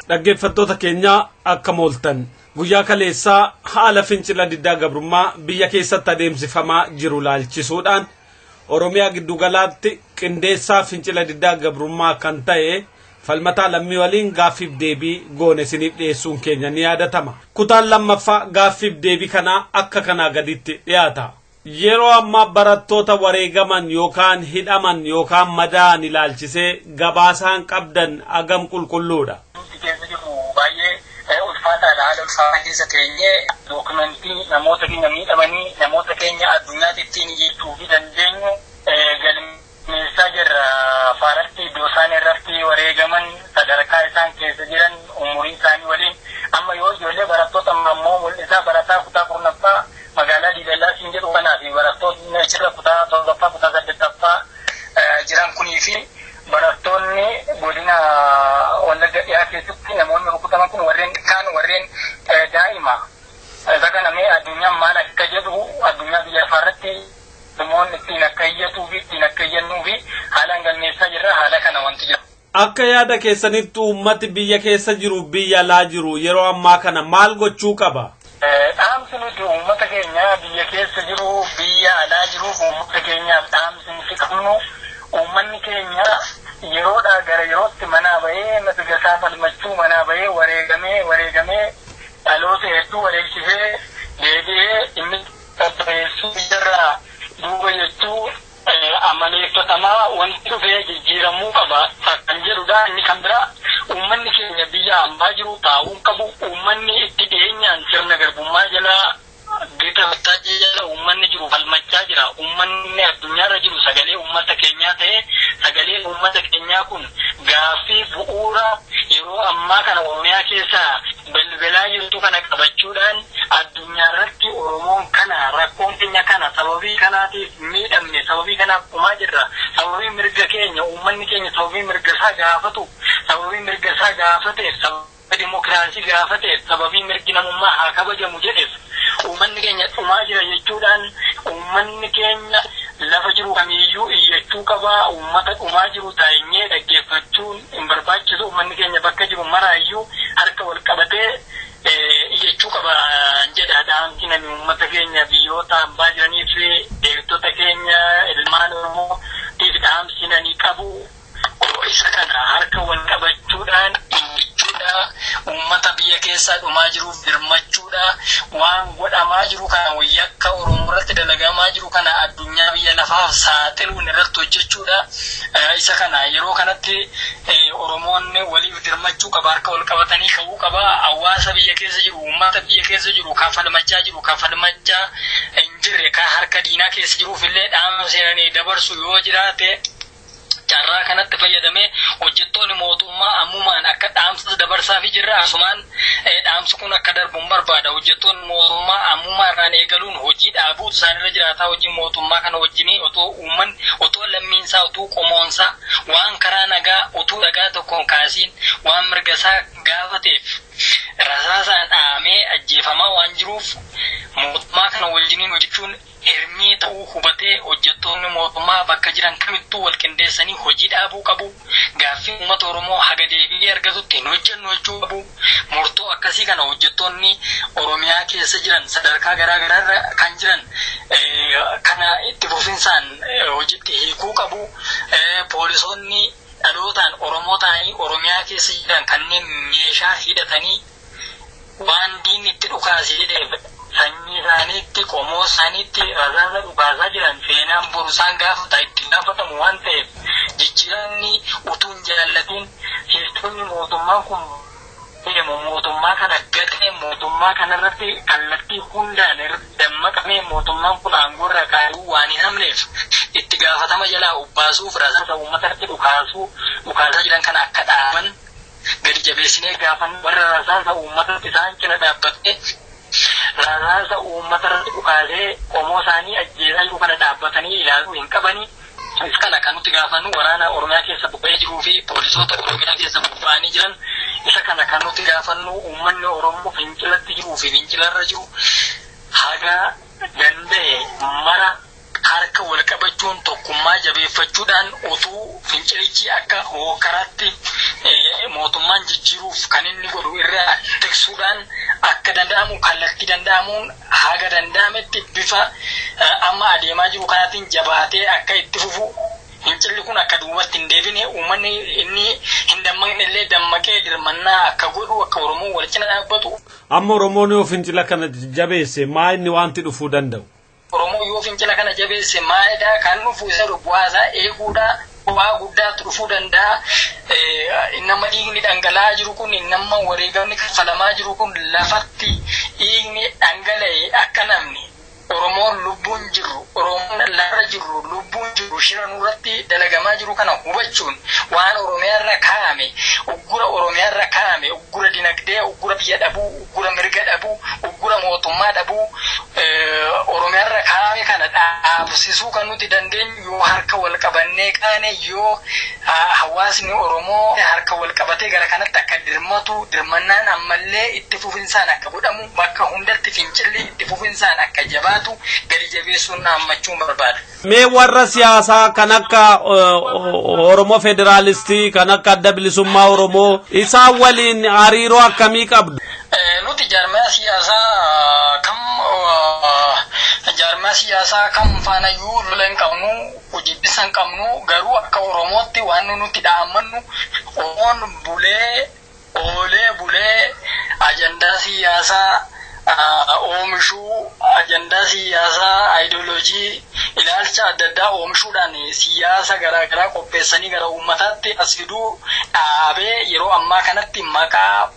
dhaggeeffattoota keenya akka mooltan guyyaa kaleessaa haala fincila diddaa gabrummaa biyya keessatti adeemsifamaa jiru laalchisuudhaan Oromiyaa giddugalaatti qindeessaa fincila diddaa gabrummaa kan ta'e falmataa lammii waliin gaaffiif deebii goone isiniif dhiyeessuun keenya ni yaadatama. Kutaan lammaffaa gaaffiif deebii kanaa akka kanaa gaditti dhiyaata. Yeroo ammaa barattoota wareegaman yookaan hidhaman yookaan madaa'an ilaalchisee gabaasaan qabdan agam qulqulluudha. haala ulfaataa keessa teenyee dookumentii namoota keenya miidhamanii namoota keenya addunyaatti ittiin jechuu fi dandeenyu galmeessaa jirra. Faaratti iddoo isaan irratti wareegaman sadarkaa isaan keessa jiran umurii isaanii waliin amma yoo ijoollee barattoota ammoo mul'isaa barataa kutaa kurnaffaa magaalaa Diidallaa siin jedhu kanaa fi barattoonni achirra kutaa torbaffaa kutaa saddeettaffaa jiran kunii fi barattoonni godina Wallagga dhiyaa keessatti namoonni rukutaman kun warreen daa'ima saganamee addunyaan maal akka jedhu addunyaa biyya lafaarratti namoonni ittiin akka iyyatuu fi ittiin akka iyyannuu fi haalaan galmeessaa jirra. Haala kana wanti jiru. Akka yaada keessanitti uummati biyya keessa jiru biyya alaa jiru yeroo ammaa kana maal gochuu qaba? Dhaamsi nuti uummata keenya biyya keessa jiru biyya alaa jiruuf uummata keenyaaf dhaamsi nuti qabnu uummanni keenya yeroodhaa gara yerootti manaa bahee mirga isaa falmachuu manaa bahee wareegamee dhaloota hedduu wareegsisee deebi'ee inni qopheessuu irraa duuba jechuu amaleeffatamaa wanti dhufee jijjiiramuu qaba kan jedhudha. Inni kan biraa uummanni keenya biyya hambaa jiru taa'uun qabu. Uummanni itti dhiyeenyaan sirna garbummaa jalaa bittaa jala uummanni jiru falmachaa jira. Uummanni addunyaarra jiru sagalee uummata keenyaa ta'ee sagalee uummata keenyaa kun gaaffii bu'uura yeroo ammaa kana Oromiyaa keessaa balbalaa jirtu kana qabachuudhaan addunyaarratti Oromoon kana rakkoon keenya kana sababii kanaatiif miidhamne sababii kanaaf dhumaa jirra. Sababii mirga keenya uummanni keenya sababii mirga isaa gaafatu sababii mirga isaa gaafateef demokraasii gaafateef sababii mirgi namummaa haa kabajamu jedheef uummanni keenya dhumaa jira jechuudhaan uummanni keenya lafa jiru kamiyyuu iyyachuu qaba. Uummata dhumaa jiru taa'ee dhaggeeffachuun hin barbaachisu. Uummanni keenya bakka jiru maraayyuu harka wal qabatee iyyachuu qaba jedha. Dhaamsi namni uummata keenya biyyoota hambaa jiranii fi deeggartoota keenya ilmaan Oromootiif dhaamsi nani qabu isa kana harka wal qabachuudhaan uummata biyya keessaa dhumaa jiruuf birmachuudha. Waan godhamaa jiru kana yakka Oromoo irratti dalagamaa jiru kana addunyaa biyya lafaaf saaxiluun irratti hojjechuudha. Isa kana yeroo kanatti Oromoonni waliif birmachuu qaba. Harka wal qabatanii ka'uu qaba. Hawaasa biyya keessa jiru uummata biyya keessa jiru kan falmachaa hin jirre kan harka diinaa keessa jiruuf illee dhaamsa seenanii dabarsu yoo jiraate carraa kanatti fayyadamee hojjettoonni mootummaa ammumaan akka dhaamsa dabarsaa fi jirra. Asumaan dhaamsi kun akka darbuun barbaada. Hojjettoonni mootummaa ammumaa irraan eegaluun hojii dhaabuu isaanirra jiraataa hojii mootummaa kana wajjin otoo lammiinsaa otoo qomoonsaa waan karaa nagaa otoo dhagaa tokkoon kaasiin waan mirga isaa gaafateef rasaasaan dhaamee ajjeefamaa waan jiruuf mootummaa kana wajjin hojjechuun hirmii ta'uu hubatee hojjettoonni mootummaa bakka jiran kamittuu wal qindeessanii hojii dhaabuu qabu. Gaaffii uummata Oromoo haga deebii argatutti hin hojjennu jechuu qabu. Murtoo akkasii kana hojjettoonni Oromiyaa keessa jiran sadarkaa garaa garaarra kan jiran kana itti fufinsaan hojiitti hiikuu qabu. Poolisoonni dhalootaan Oromoo ta'anii Oromiyaa keessa jiran kanneen meeshaa hidhatanii waan diinni itti dhukaase jedhee sanyii isaaniitti qomoo isaaniitti rasaasa dhukaasaa jiran seenaan boru isaan gaafata itti gaafatamu waan ta'eef jijjiiramni utuu hin jaallatiin siistonni mootummaan kun mootummaa kana gatee mootummaa kanarratti kallattii hundaan dammaqamee mootummaan kun aangoorra kaayuu waan hin hamneef itti gaafatama jalaa ubbaasuuf rasaasa uummatatti dhukaasaa jiran kana akka dhaaban gadi jabeessinee gaafannu warra rasaasa uummata isaan cina dhaabbatte rasaasa uummata irratti dhukaasee qomoo isaanii ajjeesaa jiru kana dhaabbatanii ilaaluu hin qabanii. Is kana kan nuti gaafannu waraana Oromiyaa keessa bubba'ee jiruu fi poolisoota Oromiyaa keessa bubba'anii jiran isa kana kan nuti gaafannu uummanni Oromoo fincilatti jiruu fi fincilarra jiru haga danda'e mara harka wal qabachuun tokkummaa jabeeffachuudhaan utuu fincilichi akka hookaraatti mootummaan jijjiiruuf kan inni godhu irraa tiksuudhaan akka danda'amu kallattii danda'amuun haga danda'ametti bifa amma adeemaa jiru kanaatiin jabaatee akka itti fufu fincilli kun akka duubatti hin deebine uummanni inni hin dammaqne illee dammaqee dirmannaa akka godhu akka Oromoo wal cina dhaabbatu. Amma Oromoon yoo fincila kana jabeesse maa inni wanti dhufuu danda'u? Oromoo yoo fincila kana jabeesse maayidhaa kan dhufu isa bu'aasaa eeguudha waa guddaatu dhufuu danda'a. Nama dhiigni dhangala'aa jiru kun nama wareegamni kaffalamaa jiru kun lafatti dhiigni dhangala'e akka namni Oromoon lubbuun jiru Oromoon lafa jiru lubbuun jiru shira nurratti dalagamaa jiru kana hubachuun waan Oromiyaarra kaa'ame uggura Oromiyaarra kaa'ame uggura dinagdee uggura biyya dhabuu uggura mirga dhabuu uggura mootummaa dhabuu Oromiyaarra kaa'ame kana dhaabsisuu kan nuti dandeenyu yoo harka wal qabannee qaane yoo hawaasni Oromoo harka wal qabatee gara kanatti akka dirmatu dirmannaan ammallee itti fufinsaan akka godhamu bakka hundatti fincilli itti fufinsaan akka jabaatu gadi jabeessuun hammachuun barbaada. Mee warra siyaasaa kan akka Oromoo Federaalistii kan akka Adda Bilisummaa Oromoo isaan waliin hariiroo akkamii qabdu? Nuti jaarmaa siyaasaa kam faanayyuu lola hin qabnu hojiibbisa hin qabnu garuu akka Oromootti waan nuti dhaammannu Oromoon bulee ajandaa siyaasaa oomishuu ajandaa siyaasaa ideoloojii ilaalcha adda addaa oomishuudhaan siyaasa garaagaraa qopheessanii gara uummataatti as fiduu dhaabee yeroo ammaa kanatti maqaa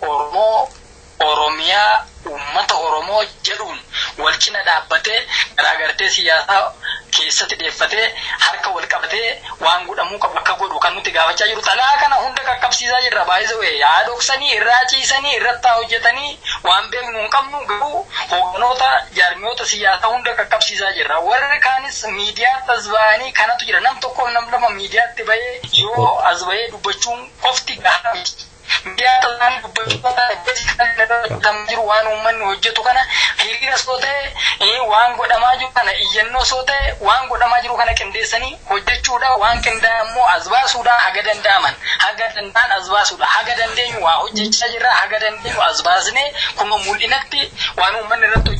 Oromiyaa uummata Oromoo jedhuun wal cina dhaabbatee garaagartee siyaasaa keessatti deeffatee harka wal qabatee waan godhamuu qabu akka godhu kan nuti gaafachaa jiru. Xalaa kana hunda qaqqabsiisaa jirra baay'isee yaadoksanii irraa ciisanii irratti hojjetanii waan beeknu hin qabnu garuu hoogganoota jaarmiyoota siyaasaa hunda qaqqabsiisaa jirra. Warri kaanis miidiyaatti as ba'anii kanatu jira. Nam tokko nam lama miidiyaatti ba'ee yoo as ba'ee dubbachuun qofti gahaa miti. Miidiyaa dubbachuun jiru waan uummanni hojjetu kana hiriira soo ta'e waan godhamaa jiru kana iyyannoo soo ta'e waan godhamaa jiru kana qindeessanii hojjechuudha waan qindaa'e immoo as baasuudha haga danda'aman haga danda'an as baasuudha haga dandeenyu waa hojjechaa jirra haga dandeenyu as baasnee kuma mul'inatti waan uummanni irratti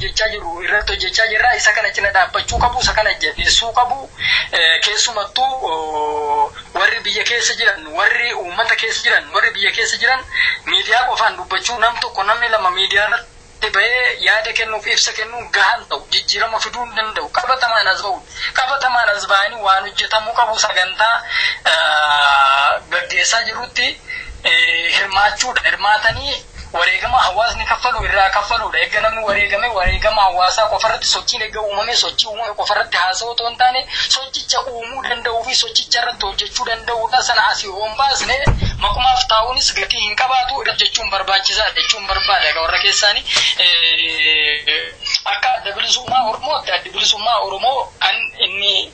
hojjechaa jirra isa kana cina dhaabbachuu qabu isa kana jabeessuu qabu keessumattuu warri biyya keessa jiran warri uummata keessa jiran warri biyya keessa jiran miidiyaa qofaan dubbachuu nam tokko namni lama miidiyaa ba'ee yaada kennuuf ibsa kennuun gahaan ta'u jijjiirama fiduu hin danda'u qabatamaan as ba'anii waan hojjetamuu qabu sagantaa gaggeessaa jirutti hirmaatanii wareegama hawaasni kaffalu irraa kaffaluudha. Egaa namni wareegama hawaasaa qofarratti sochiin egaa uumame sochii uumame qofarratti haasa'u otoo hin taane sochicha uumuu danda'uu fi sochicha irratti hojjechuu danda'uudha. Sana asii hoon baasne maqumaaf taa'uunis gatii hin qabaatu jechuun barbaachisaadha jechuun barbaada. Egaa warra keessaanii akka adda bilisummaa Oromoo kan inni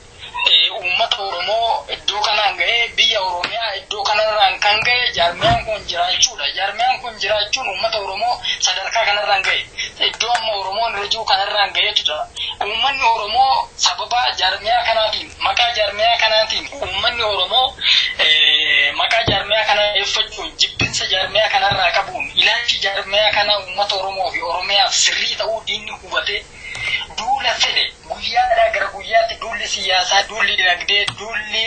uummata Oromoo iddoo kanaan ga'ee biyya Oromiyaa iddoo kanarraan kan ga'e jaarmiyaan kun jiraachuudha. Jaarmiyaan kun jiraachuun uummata Oromoo sadarkaa kanarraan ga'e iddoo amma Oromoon irra jiru kanarraan ga'eetudha. Uummanni Oromoo sababa jaarmiyaa kanaatiin maqaa jaarmiyaa kanaatiin uummanni Oromoo maqaa jaarmiyaa kana eeffachuun jibbinsa jaarmiyaa kanarraa qabuun ilaalchi jaarmiyaa kana uummata Oromoo fi Oromiyaaf sirrii ta'uu diinni hubatee duula fedhe guyyaadhaa gara guyyaatti duulli siyaasaa duulli dinagdee duulli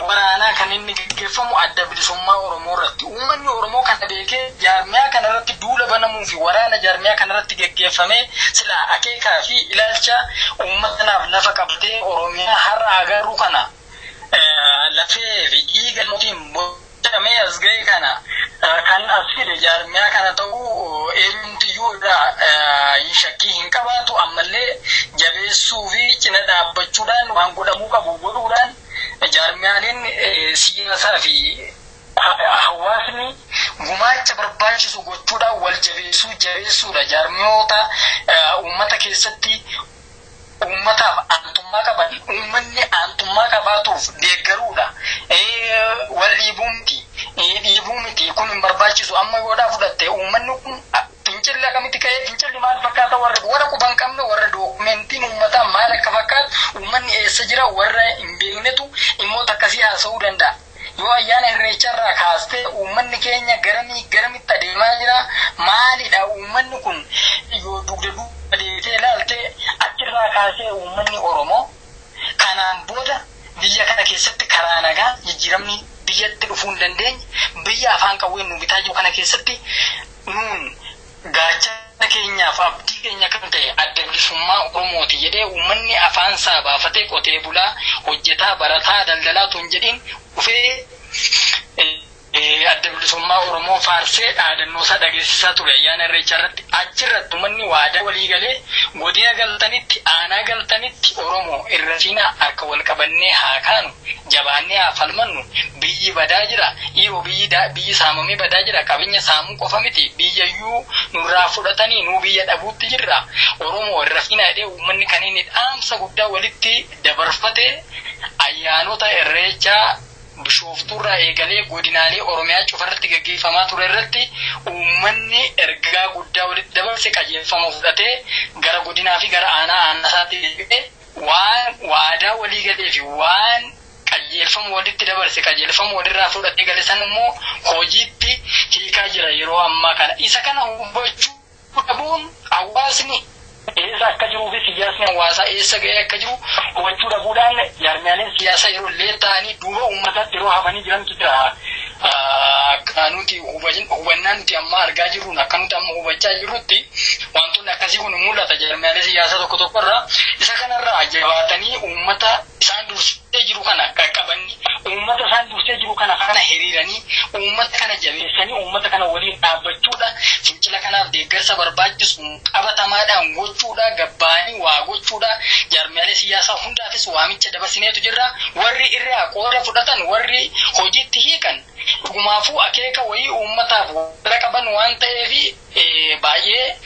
waraanaa kan inni gaggeeffamu adda bilisummaa Oromoo irratti. Uummanni Oromoo kana beekee jaarmiyaa kana irratti duula banamuu fi waraana jaarmiyaa kana irratti gaggeeffamee sila akeekaa fi ilaalcha uummataaf lafa qabatee Oromiyaa har'a agarru kana lafee fi dhiiga mootiin bocamee as ga'e kana kan as fide jaarmiyaa kana ta'uu eenyumtiyyuu irraa shakkii hin qabaatu ammallee jabeessuu fi cina dhaabbachuudhaan waan godhamuu qabu godhuudhaan jaarmiyaaleen siyaasaa fi hawaasni gumaacha barbaachisu gochuudhaan wal jabeessuudha jaarmiyoota uummata keessatti ummataaf aantummaa qaban ummanni aantummaa qabaatuuf deeggaruudha wal dhiibuu miti kun hin barbaachisu amma yoodhaa fudhatte ummanni kun fincilli akkamitti ka'ee fincilli maal fakkaata warra quban qabne warra dookumentiin ummataa maal akka fakkaatu ummanni eessa jira warra hin beeknetu dhimmoota akkasii haasa'uu danda'a yoo ayyaana irreecharraa kaastee ummanni keenya garamitti adeemaa jira maalidha ummanni kun yoo dugda deetee ilaalte achirraa kaasee uummanni Oromoo kanaan booda biyya kana keessatti karaa nagaa jijjiiramni biyyatti dhufuu hin dandeenye biyya afaan qawween nu bitaa jiru kana keessatti nuun gaachana keenyaaf abdii keenya kan ta'e adda bilisummaa Oromooti jedhee uummanni afaan isaa baafatee qotee bulaa hojjetaa barataa daldalaa tun jedhin dhufee adda bilisummaa Oromoo faarsee dhaadannoo isaa dhageessisaa ture ayyaana irreechaa irratti achirratti uummanni waadaa walii galee godina galtanitti aanaa galtanitti Oromoo irrafiina harka wal qabannee haa kaanu jabaannee haa falmannu biyyi badaa jira dhiiroo biyyi saamamee badaa jira qabeenya saamuu qofa miti biyyayyuu nurraa fudhatanii nuu biyya dhabuutti jirra Oromoo irrafiina jedhee uummanni kan inni dhaamsa guddaa walitti dabarfate ayyaanota irreechaa Bishooftuurraa eegalee godinaalee Oromiyaa cufarratti gaggeeffamaa ture irratti uummanni ergaa guddaa walitti dabarse qajeelfama fudhatee gara godinaa fi gara aanaasaatti deebi'ee waan waadaa walii galee fi waan qajeelfama walitti dabarse qajeelfama walirraa fudhatee gale san immoo hojiitti hiikaa jira yeroo ammaa kana isa kana hubachuu dhabuun hawaasni eessa akka jiruu fi siyaasni hawaasaa eessa ga'ee akka jiru hubachuu dhabuudhaan jaarmiyaaleen siyaasaa yeroo illee ta'anii duuba uummataatti yeroo hafanii jirantu jira. Akka nuti hubannaa nuti amma argaa jirruun akka nuti amma hubachaa jirrutti wantoonni akkasii kun mul'ata jaarmiyaalee siyaasaa tokko tokkorraa isa kanarraa jabaatanii uummata isaan dursee jiru kana qaqqabanii uummata isaan dursee jiru kana hiriiranii uummata kana jabeessanii uummata kana waliin dhaabbachuudha fincila kanaaf deeggarsa barbaachisu qabatamaadhaan gochuudha gabbaanii waa gochuudha jaarmiyaalee siyaasaa hundaafis waamicha dabarsineetu jirra warri irraa qooda fudhatan warri hojiitti hiikan dhugumaafuu akeeka wayii uummataaf wal qaban waan ta'eef baay'ee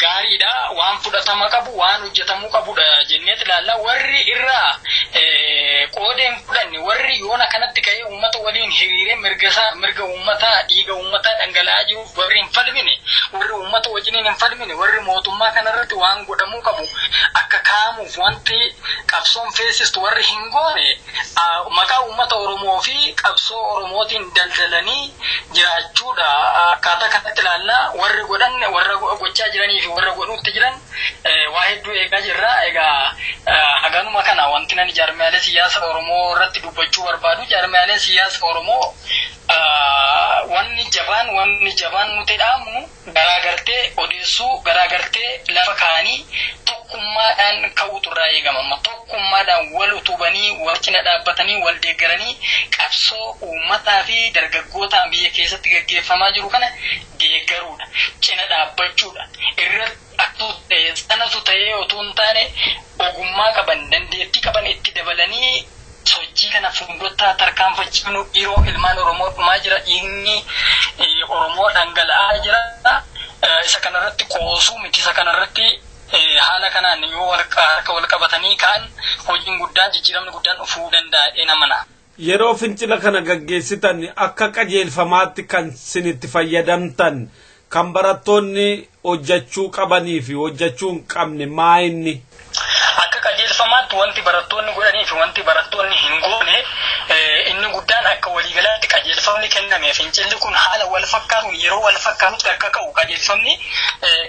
gaariidha waan fudhatama qabu waan hojjetamuu qabudha jenneet ilaalla warri irraa qoodeen fudhanne warri yoona kanatti ka'ee uummata waliin hiriiree mirga uummataa dhiiga uummataa dhangala'aa jiru warri hin falmine warri uummata wajjiniin hin falmine warri mootummaa kanarratti waan godhamuu qabu akka kaa'amuuf wanti qabsoon feesistu warri hin goone maqaa uummata Oromoo fi qabsoo Oromootiin daldalanii jiraachuudha akkaataa kanatti ilaalla warri godhan warra gochaa jiranii fi warra godhuutti jiran waa hedduu eegaa jirra egaa haganuma kana wanti nan jaarmiyaalee siyaasa Oromoo irratti dubbachuu barbaadu jaarmiyaalee siyaasa Oromoo wanni jabaan nuti dhaamnu garaagartee odeessuu garaagartee lafa kaanii tokkummaadhaan ka'uutu irraa eegama tokkummaadhaan wal utubanii wal cina dhaabbatanii wal deeggaranii qabsoo uummataa fi dargaggootaan biyya keessatti gaggeeffamaa jiru kana deeggaruudha cina dhaabbachuudha irratti sanatu ta'ee otoo hin taane ogummaa qaban dandeettii qaban itti dabalanii sochii kana fuuldottaa tarkaanfachiifnu dhiiroo ilmaan Oromoo dhumaa jira dhiigni Oromoo dhangala'aa jira isa kanarratti qoosuu miti isa kanarratti haala kanaan yoo harka wal qabatanii ka'an hojiin guddaan jijjiiramni guddaan dhufuu danda'a namana. Yeroo fincila kana gaggeessitan akka qajeelfamaatti kan sinitti fayyadamtan kan barattoonni hojjechuu qabanii fi hojjechuu hin qabne maa inni? Akka qajeelfamaatti wanti barattoonni godhanii fi wanti barattoonni hin goone inni guddaan akka waliigalaatti qajeelfamni kenname fincilli kun haala wal fakkaatuun yeroo wal fakkaatutti akka ka'u qajeelfamni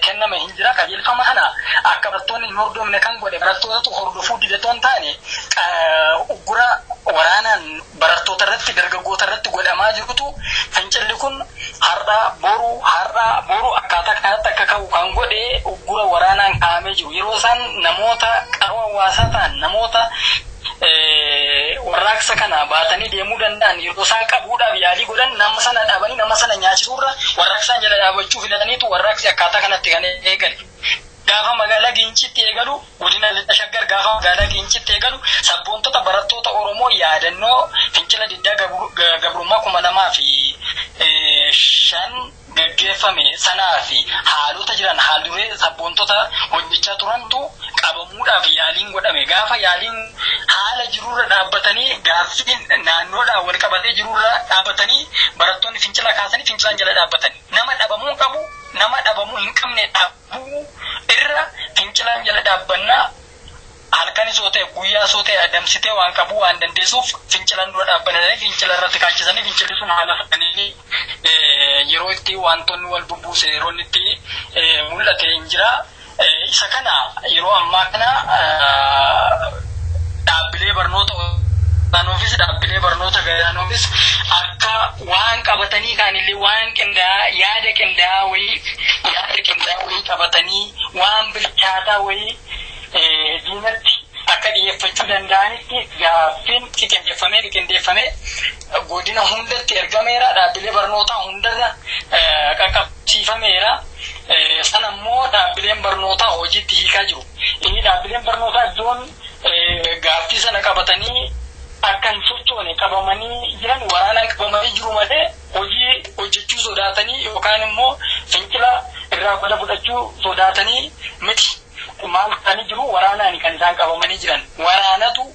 kenname hin jira qajeelfama kana akka barattoonni hin hordofne kan godhe barattootatu hordofuu didatoon taane uggura waraanaan barattoota irratti dargaggoota irratti godhamaa jirutu fincilli kun har'a boru akkaataa kanatti akka ka'u kan godhe uggura waraanaan kaa'amee jiru yeroo isaan namoota qaroo hawaasaa ta'an namoota warraaqsa kana baatanii deemuu danda'an yeroo isaan qabuudhaaf yaalii godhan nama sana dhaabanii nama sana nyaachisuurra warraaqsaan jala dhaabachuu filataniitu warraaqsi akkaataa kanatti kan eegale. Gaafa magaalaa Gincitti eegalu godina Lixa Shaggar gaafa magaalaa Gincitti eegalu sabboontota barattoota Oromoo yaadannoo fincila diddaa gabrummaa 2005 shan gaggeeffame sanaa fi haalota jiran haalduree sabboontota hojjechaa turantu qabamuudhaaf yaaliin godhame. Gaafa yaaliin haala jirurra dhaabbatanii gaaffiin naannoodhaan wal qabatee jirurra dhaabbatanii barattoonni fincila kaasanii fincilaan jala dhaabbatanii nama dhabamuu qabu nama dhabamuu hin qabne dhaabuu irra fincilaan jala dhaabbannaa halkanis yoo ta'e guyyaa soo ta'e adamsitee waan qabu waan dandeessuuf fincilaan dura dhaabbatanii fincila irratti kaachisanii fincilli sun haala fudhanii yeroo itti wantoonni wal bubbuuse yeroo itti mul'ate hin jira. Isa kana yeroo ammaa kana dhaabbilee barnoota olaanoofis dhaabbilee barnoota gadaanoofis akka waan qabatanii kaanillee waan qindaa'aa yaada qindaa'aa wayii qabatanii waan bilchaataa wayii diinatti akka dhiyeeffachuu danda'anitti gaaffiin qindeeffamee godina hundatti ergameera. Dhaabbilee barnootaa hundarra qaqqabsiifameera. San ammoo dhaabbileen barnootaa hojiitti hiikaa jiru. Inni dhaabbileen barnootaa iddoon gaaffii sana qabatanii akka hin sochoone qabamanii jiran waraanaan qabamanii jiru malee hojii hojjechuu sodaatanii yookaan immoo fincila irraa qoda fudhachuu sodaatanii miti. Maal ta'anii jiru waraanaan kan isaan qabamanii jiran. Waraanatu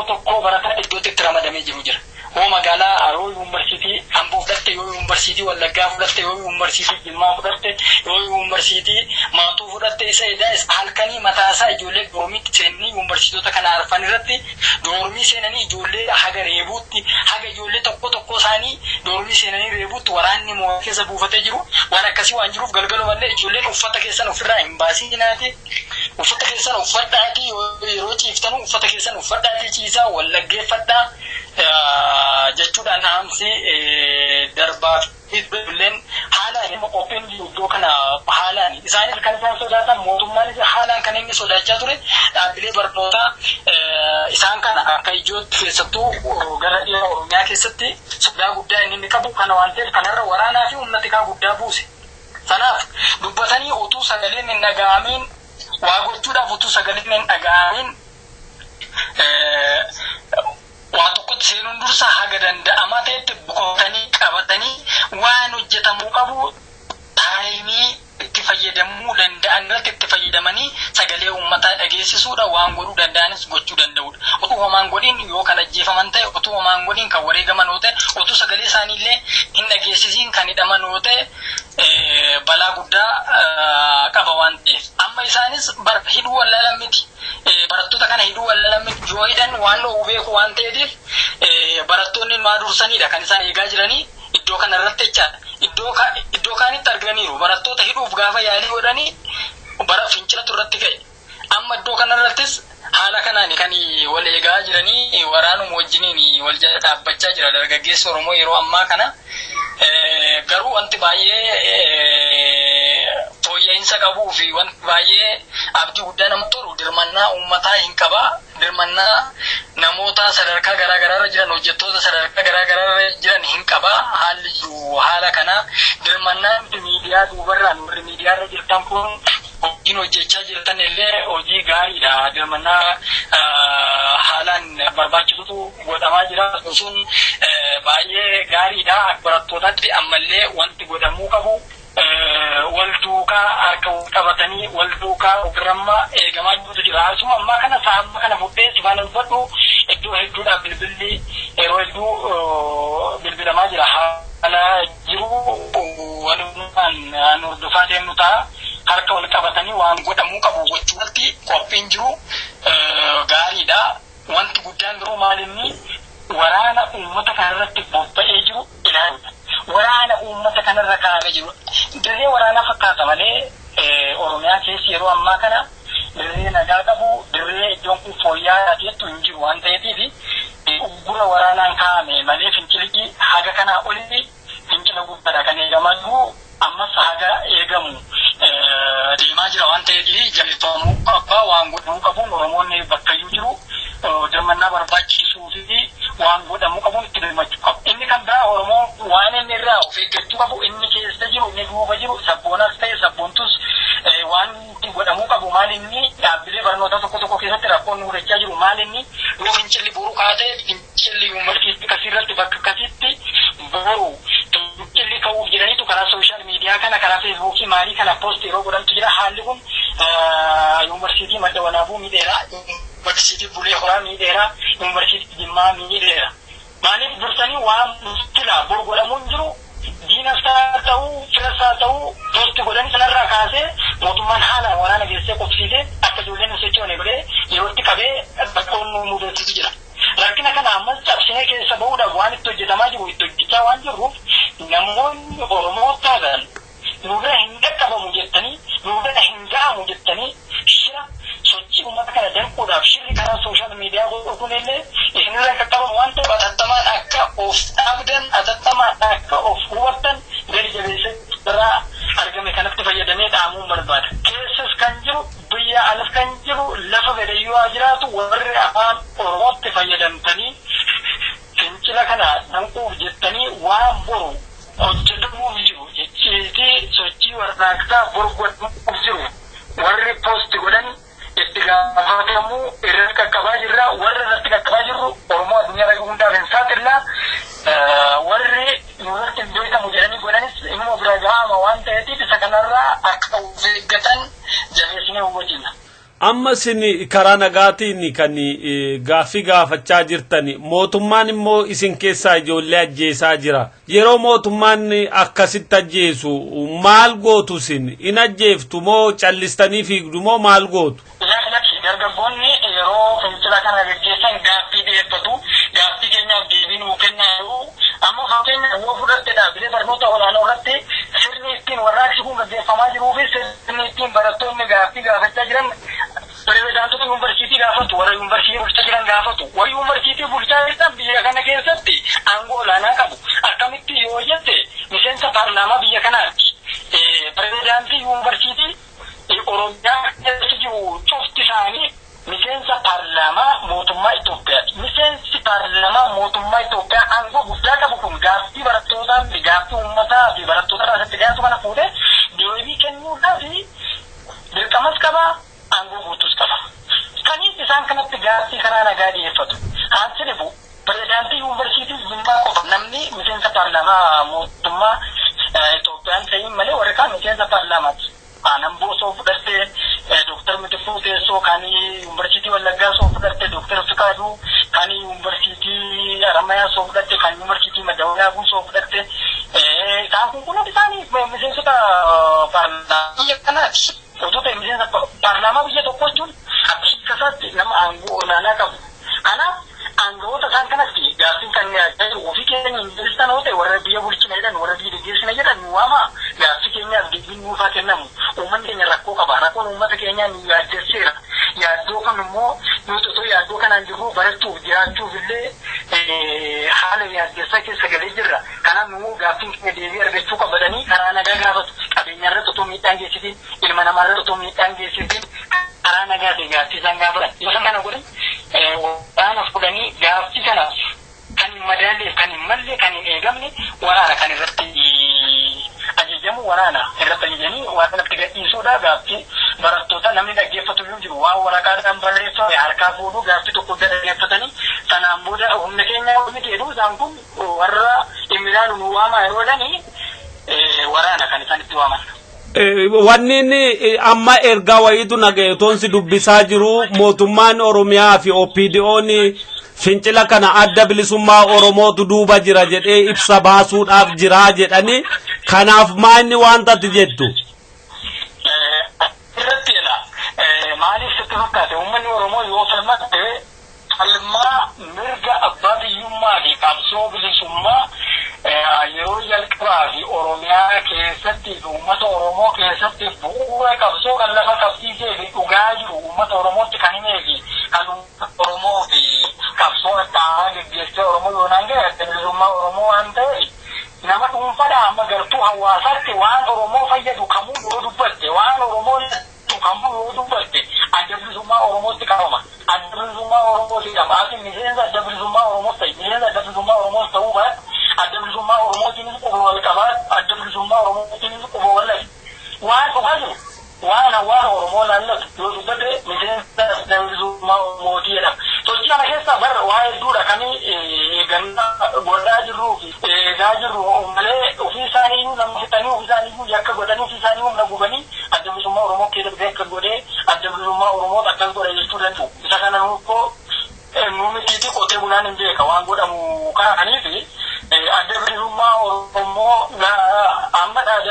tokko barataa iddootti itti ramadamee jiru jira. Hoo magaalaa Aroo Yuunivarsiitii Amboo fudhatte yoo Yuunivarsiitii Wallaggaa fudhatte yoo Yuunivarsiitii Jimmaa fudhatte yoo Yuunivarsiitii Maatuu fudhatte isa halkanii mataasaa ijoollee doormiitti seenanii Yuunivarsiitota kana arfan irratti doormii seenanii ijoollee haga reebuutti haga ijoollee tokko isaanii doormii seenanii reebuutti waraanni moo'ee keessa buufatee jiru. Waan akkasii waan jiruuf galgalumallee ijoolleen uffata keessan ofirraa hin baasinaati. Uffata keessan uffadhaati yeroo ciiftanu uffata keessan uffadhaati ciisaa wallaggeeffadhaa jechuudhaan haamsi darbaa fi ijoolleen haalaan immoo qophiin iddoo kana haalaan isaanis kan isaan sodaatan mootummaanis haalaan kan inni sodaachaa ture. Dhaabbilee barnootaa isaan kana akka ijootti keessattuu gara dhiyaa Oromiyaa keessatti sodaa guddaa inni qabu kana waan ta'eef kanarra waraanaa fi humna xiqqaa guddaa buuse. Kanaaf dubbatanii utuu sagaleen hin dhaga'amiin waa gochuudhaaf utuu sagaleen hin dhaga'amiin waa tokkotti seenuun dursa haga danda'amaa ta'etti boqotanii qabatanii waan hojjetamuu qabu taayimii itti fayyadamuu danda'an irratti itti fayyadamanii sagalee uummataa dhageessisuudha. Waan godhuu danda'anis gochuu danda'uudha. Utuu homaan godhiin yoo kan ajjeefaman ta'e utuu homaan godhiin kan wareegaman yoo ta'e utuu sagalee isaaniillee hin dhageessisiin kan hidhaman yoo ta'e balaa guddaa qaba waan ta'eef amma isaanis hidhuu wallaalan miti. Barattoota kana hidhuu wallaalan miti yoo hidhan waan dhoowwu beeku waan ta'eef barattoonni maa dursanidha kan isaan eegaa jiranii iddoo kana irratti jechaadha. Iddoo kaanitti arganiiru barattoota hidhuuf gaafa yaalii godhanii bara fincilatu irratti ka'e. Amma iddoo kanarrattis haala kanaan kan wal eegaa jiranii waraanuma wajjiniin wal jala dhaabbachaa jira dargaggeessi Oromoo yeroo ammaa kana. Garuu wanti baay'ee fooyya'insa qabuu fi wanti baay'ee abdii guddaa nama tolu dirmannaa uummataa hin qaba. Dirmannaa namoota sadarkaa garaagaraarra jiran hojjettoota sadarkaa garaagaraarra jiran hin qaba. Haalli jiru haala kana dirmannaa miidiyaa duubarraan warri miidiyaarra jirtan kun hojiin hojjechaa jirtan illee hojii gaariidha. Dirmannaa haalaan barbaachisutu godhamaa jira. Sun baay'ee gaariidha. Barattootatti ammallee wanti godhamuu qabu wal duukaa harka qabatanii wal duukaa ofirrammaa eegamaa jirutu jira. Asuma ammaa kana sa'a kana fuudhee sifaan uffadhu iddoo hedduudhaan bilbilli yeroo hedduu bilbilamaa jira. Haala jiru walumaan hordofaa deemnu ta'a. Harka wal qabatanii waan godhamuu qabu gochuutti qophiin jiru gaariidha. Wanti guddaan garuu maalinni waraana uummata kanarratti bobba'ee jiru ilaaluudha. Waraana uummata kanarra kaa'amee jiru. Dirree waraanaa fakkaata malee Oromiyaa keessa yeroo ammaa kana dirree nagaa qabu dirree iddoon kun fooyya'aa jettu hin jiru waan ta'eetiif uggura waraanaan kaa'ame malee fincilli haga kanaa olii fincila guddaadha kan eegamaa jiru. Ammas haga eegamu deemaa jira waan ta'eef jabeeffamuu qaba. Waan godhamuu qabuun Oromoonni bakkayyuu jiru dirmannaa barbaachisuu fi waan godhamuu qabuun itti dirmachuu qabu. Inni kan biraa Oromoo waan inni irraa of eeggachuu qabu inni keessa jiru inni duuba jiru sabboonas ta'e sabboontus waan itti godhamuu qabu maal inni dhaabbilee barnoota tokko keessatti rakkoon mudachaa jiru maal inni yoo fincilli boru kaatee fincilli yuunivarsiitii akkasirratti bakka akkasitti boru fincilli ka'uuf jedhanii miidiyaa kana karaa feesbuukii maalii kana poost yeroo godhantu jira haalli kun yuunivarsiitii madda walaabuu miidheera yuunivarsiitii bulee horaa miidheera yuunivarsiitii jimmaa miidheera maaliif dursanii waan mustila bor godhamuun jiru diinasaa ta'uu firasaa ta'uu poost godhanii sanarraa kaasee mootummaan haala waraana geessee qobsiisee akka ijoolleen sochoone godhee yerootti qabee bakkoon mudatuu jira. Rakkina kana ammas cabsinee keessa bahuudhaaf waan itti hojjetamaa jiru itti hojjechaa waan jirruuf namoonni Oromoo taatan nurra hin qaqqabamu jettanii nurra hin ga'amu jettanii shira sochii uummata kana danquudhaaf shirri karaa sooshaal miidiyaa godhuun illee isinirra hin qaqqabamu waan ta'eef atattamaan akka of dhaabdan atattamaan akka of hubattan gadi jabeessee irraa argame kanatti fayyadamee dhaamuun barbaada. Keessas kan jiru biyya alas kan jiru lafa fedhayyuu jiraatu warri afaan Oromootti fayyadamtanii fincila kana danquuf jettanii waan boru hojjetamuuf jiru jechiitii sochii warraaqsaa boru godhamuuf jiru warri poost godhan itti gaafatamuu irratti qaqqabaa jirra warri irratti qaqqabaa jirru Oromoo addunyaa irra hundaaf hin saaxilla warri nuurratti hin beekamu jedhanii godhanis immoo bira ga'ama waan ta'eetiif isa kanarraa akka of eeggatan jabeessinee hubachiisa. Amma isin karaa nagaatiin kan gaaffii gaafachaa jirtan mootummaan immoo isin keessaa ijoollee ajjeesaa jira. Yeroo mootummaan akkasitti ajjeesu maal gootu isin? In ajjeeftu moo callistanii fiigdu moo maal gootu? Dargaggoonni yeroo fincila kana gaggeessan gaaffii dhiyeeffatu gaaffii keenyaaf deebii nuu kennaa amma fakkeenya yoo fudhatte dhaabbilee barnoota olaanoo irratti sirni ittiin warraaqsi kun gaggeeffamaa jiruu fi sirni ittiin barattoonni gaaffii gaafachaa jiran pirezidaantota yuunivarsiitii gaafatu warra yuunivarsiitii bulchaa jiran gaafatu warri yuunivarsiitii bulchaa jiran biyya kana keessatti aangoo olaanaa qabu akkamitti yoo jette miseensa paarlaamaa biyya kanaati pirezidaantii yuunivarsiitii Oromiyaa keessa jiru cufti isaanii miseensa paarlaamaa mootummaa Itoophiyaati. Miseensi paarlaamaa mootummaa Itoophiyaa aangoo guddaa qabu kun gaaffii barattootaa fi gaaffii uummataa fi barattoota irratti dhiyaatu kana fuudhee deebii kennuudhaaf dirqamas qaba aangoo guutuus qaba. Kaniif isaan kanatti gaaffii karaa nagaa dhiyeeffatu. Haansi dhibu pirezidaantii yuunivarsiitii Jimmaa qofa namni miseensa paarlaamaa mootummaa Itoophiyaan ta'in malee warri kaan miseensa paarlaamaati. Aanan boosoo fudhattee Dr. Mitifuu teessoo kan yuunivarsiitii Wallaggaa soo fudhatte Dr. Fikaaduu kan yuunivarsiitii Haramayaa soo fudhatte kan yuunivarsiitii Madawalaabuu soo fudhatte isaan kun kunuun isaanii miseensota paarlaamaa biyya kanaati. Otoo ta'e miseensa paarlaamaa biyya tokko jechuun akkasumas nama aangoo olaanaa qabu. Kanaaf aangawoota isaan kanatti gaaffiin kan jiru ofii keenya Ingiliistaan yoo ta'e warra biyya bulchina jedhan warra biyya geggeessina jedhan nu waama gaaffii keenyaaf deebiin nuufaa kennamu. Uummanni keenya rakkoo qaba. Rakkoon uummata keenyaa nu yaaddeesseera. Yaaddoo kan immoo nuti otoo yaaddoo kanaan jirru barachuuf jiraachuuf illee haala yaaddeessaa keessa galee jirra. Kanaaf nu gaaffiin keenya deebii argachuu qabatanii karaa nagaa gaafatu. Qabeenya irratti otoo miidhaan geessitiin ilma namaa irratti otoo miidhaan geessitiin karaa nagaa ta'e gaaffii isaan gaafatan. Yoo isaan kana godhan waraana fudhanii gaaffii kanaaf kan hin madaalleef kan hin malle kan hin eegamne waraana kan irratti ajajamu waraana irratti ajajanii waraanatti gadhiisuudha gaaffii barattoota namni dhaggeeffatu yoo jiru waan waraqaadhaan barreeffame harkaa fuudhuu gaaffii tokko dhaggeeffatanii sanaan booda humna keenya miti jedhu isaan kun warra immilaan nu waamaa yeroo jedhanii waraana kan isaan itti waaman. Wanni amma ergaa wayiitu nagayeetoonsi dubbisaa jiru mootummaan Oromiyaa fi OPDO'n fincila kana adda bilisummaa Oromootu duuba jira jedhee ibsa baasuudhaaf jira jedhani kanaaf maanni wanta ati jettu. Irratti maaliif sitti fakkaate uummanni Oromoo yoo falmatte falmaa mirga abbaa biyyummaa fi qabsoo bilisummaa yeroo jalqabaa fi Oromiyaa keessatti fi uummata Oromoo keessatti bu'uura qabsoo kan lafa qabsiisee fi dhugaa jiru uummata Oromootti kan himee fi kan Oromoo fi qabsoo ta'aa gaggeessee Oromoo yoonaan ga'e adda bilisummaa Oromoo waan ta'eef nama dhuunfaadhaan amma gartuu hawaasaatti waan Oromoo fayyadu kamuu yoo dubbatte waan Oromoo kamuu yoo dubbatte adda bilisummaa Oromootti qabama. Adda bilisummaa Oromootti qabaatiin miseensa adda bilisummaa Oromoos ta'e miseensa adda bilisummaa Oromoos ta'uu baate adda bilisummaa Oromootiinis quba wal qabaat adda bilisummaa Oromootiinis quba wal laatu waan dhugaa jiru waan hawaasa Oromoo laallatu yoo dubbate miseensa adda bilisummaa Oromootii jedhama. Sochii kana keessa bara waa hedduudha kan eegannaa godhaa jirruu fi eegaa jirru malee ofii isaanii nama fixanii ofii isaanii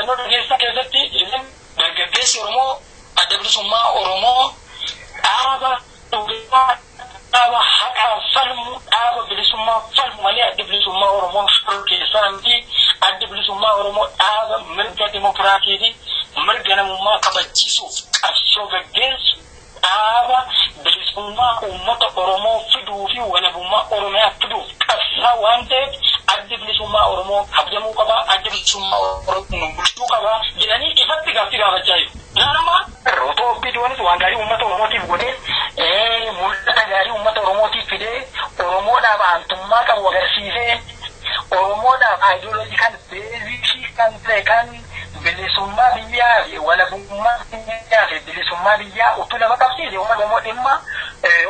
Ejennoo dhageessaa keessatti isin dargaggeessi Oromoo adda bilisummaa Oromoo dhaaba dhuunfaa dhaaba haqaa falmu dhaaba bilisummaa falmu malee adda bilisummaa Oromoo shoror keessaa miti adda bilisummaa Oromoo dhaaba mirga dimokiraatii fi mirga namummaa kabachiisuuf qabsoo gaggeessu dhaaba bilisummaa uummata Oromoo fiduu fi walabummaa Oromiyaa fiduuf qabsaa waan ta'eef adda bilisummaa Oromoo kabajamuu qaba adda bilisummaa Oromoo bulchuu qaba jedhanii ifatti gaaffii gaafachaa jiru. Nama rootoo biidiyoonis waan gaarii uummata Oromootiif godhee mul'ata gaarii uummata Oromootiif fidee Oromoodhaaf aantummaa qabu agarsiisee Oromoodhaaf aayidooloojii kan beezikii kan ta'e kan bilisummaa biyyaa fi walabummaa biyyaa fi bilisummaa biyyaa utuu lafa qabsiise uummata Oromoo dhimma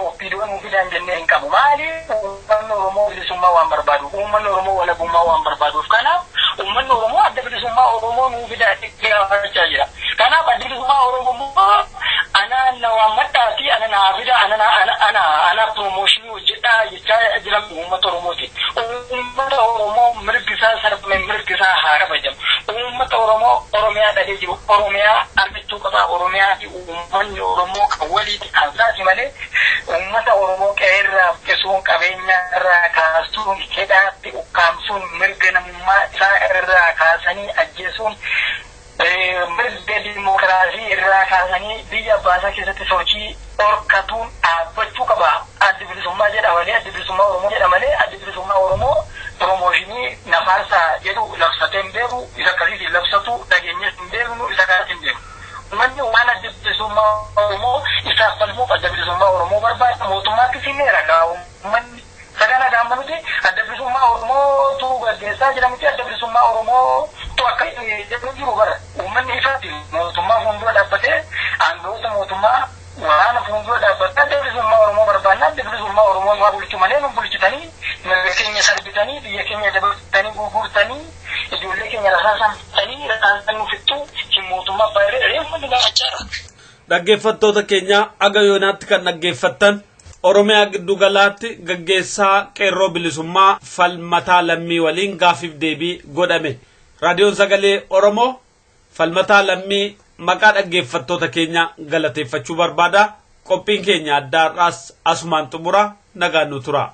ofiidoon uffidaan jennee hin qabu. Maaliif uummanni Oromoo bilisummaa waan barbaaduuf uummanni Oromoo walabummaa waan barbaaduuf kanaaf uummanni Oromoo adda bilisummaa Oromoo nuufidaan gaafachaa jira. Kanaaf adda bilisummaa Oromoo anaan na waammadhaati ana naafida ana promooshinii hojjedhaa jechaa jiran uummata Oromooti. Uummata Oromoo mirgisaa sarbame mirgisaa haa kabajamu. Uummata Oromoo Oromiyaa dhalee jiru Oromiyaa argachuu qaba. Oromiyaa fi uummanni Oromoo kan waliiti kan isaati malee uummata Oromoo qeerraa buqqisuun qabeenya irraa kaasuun hidhaatti ukkaamsuun mirga namummaa isaa irraa kaasanii ajjeesuun mirga dimokiraasii irraa kaasanii biyya abbaasaa keessatti sochii dhorkatuun dhaabbachuu qaba. Adda bilisummaa jedha malee adda bilisummaa Oromoo jedha malee adda bilisummaa Oromoo promooshinii nafaarsaa jedhu labsatee hin beeku isa akkasiitiin labsatu dhageenyas hin beeknu isa kanas hin beeku. Uummanni waan adda bilisummaa Oromoo isaaf falmuuf adda bilisummaa Oromoo barbaada mootummaatti simeera. Uummanni sagana gaammanuti adda bilisummaa Oromootu gaggeessaa jedhamutti adda bilisummaa Oromootu akka jedhu jiru bara. Uummanni ifatti mootummaa fuuldura dhaabbatee aangoota mootummaa waraana fuuldura dhaabbatee adda bilisummaa Oromoo barbaadna adda bilisummaa Oromoo waa bulchu malee nu bulchitanii mirga keenya sarbitanii biyya keenya dabaltanii gurgurtanii ijoollee keenya rasaasamtanii rasaasan nu fixxuu mootummaa baay'ee uummanni gaafachaadha. Dhaggeeffattoota keenya aga yoonaatti kan dhaggeeffattan Oromiyaa giddu galaatti gaggeessaa qeerroo bilisummaa falmataa lammii waliin gaafiif deebii godhame. Raadiyoon Sagalee Oromoo falmataa lammii maqaa dhaggeeffattoota keenya galateeffachuu barbaada. Qophiin keenya addaarraas asumaan xumura nagaan nu tura.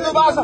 Namasa.